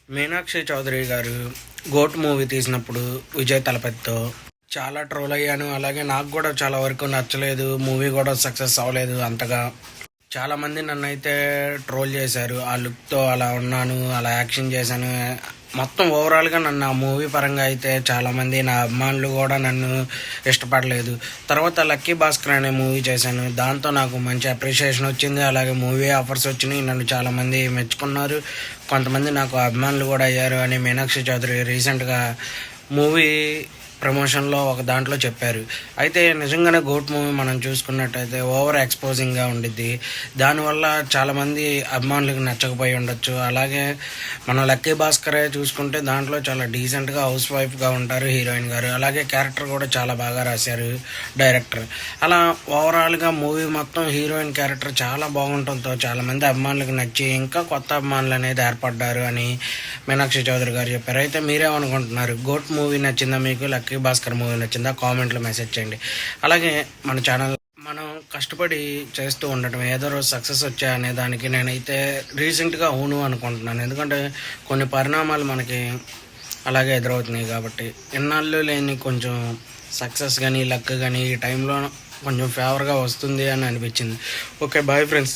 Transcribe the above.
మీనాక్షి చౌదరి గారు goat movie తీసినప్పుడు విజయ్ తలపతితో చాలా ట్రోల్ అయ్యాను. అలాగే నాకు కూడా చాలా వరకు నచ్చలేదు. మూవీ కూడా సక్సెస్ అవ్వలేదు అంతగా. చాలామంది నన్ను అయితే ట్రోల్ చేశారు. ఆ లుక్తో అలా ఉన్నాను, అలా యాక్షన్ చేశాను. మొత్తం ఓవరాల్గా నన్ను ఆ మూవీ పరంగా అయితే చాలామంది నా అభిమానులు కూడా నన్ను ఇష్టపడలేదు. తర్వాత లక్కీ భాస్కర్ అనే మూవీ చేశాను. దాంతో నాకు మంచి అప్రిషియేషన్ వచ్చింది. అలాగే మూవీ ఆఫర్స్ వచ్చినాయి. నన్ను చాలామంది మెచ్చుకున్నారు. కొంతమంది నాకు అభిమానులు కూడా అయ్యారు అని మీనాక్షి చౌదరి రీసెంట్గా మూవీ ప్రమోషన్లో ఒక దాంట్లో చెప్పారు. అయితే నిజంగానే గోట్ మూవీ మనం చూసుకున్నట్టయితే ఓవర్ ఎక్స్పోజింగ్గా ఉండిద్ది. దానివల్ల చాలామంది అభిమానులకు నచ్చకపోయి ఉండొచ్చు. అలాగే మన లక్కీ భాస్కరే చూసుకుంటే దాంట్లో చాలా డీసెంట్గా హౌస్ వైఫ్గా ఉంటారు హీరోయిన్ గారు. అలాగే క్యారెక్టర్ కూడా చాలా బాగా రాశారు డైరెక్టర్. అలా ఓవరాల్గా మూవీ మొత్తం హీరోయిన్ క్యారెక్టర్ చాలా బాగుంటుందో చాలామంది అభిమానులకు నచ్చి ఇంకా కొత్త అభిమానులు అనేది ఏర్పడ్డారు అని మీనాక్షి చౌదరి గారు చెప్పారు. అయితే మీరేమనుకుంటున్నారు? గోట్ మూవీ నచ్చిందా మీకు? లక్కీ భాస్కర్ మూవీ నచ్చిందా? కామెంట్లో మెసేజ్ చేయండి. అలాగే మన ఛానల్ మనం కష్టపడి చేస్తూ ఉండటం ఏదో రోజు సక్సెస్ వచ్చా అనే దానికి నేనైతే రీసెంట్గా అవును అనుకుంటున్నాను. ఎందుకంటే కొన్ని పరిణామాలు మనకి అలాగే ఎదురవుతున్నాయి కాబట్టి ఇన్నాళ్ళు లేని కొంచెం సక్సెస్ కానీ లక్ కానీ ఈ టైంలో కొంచెం ఫేవర్గా వస్తుంది అని అనిపించింది. Okay, bye friends.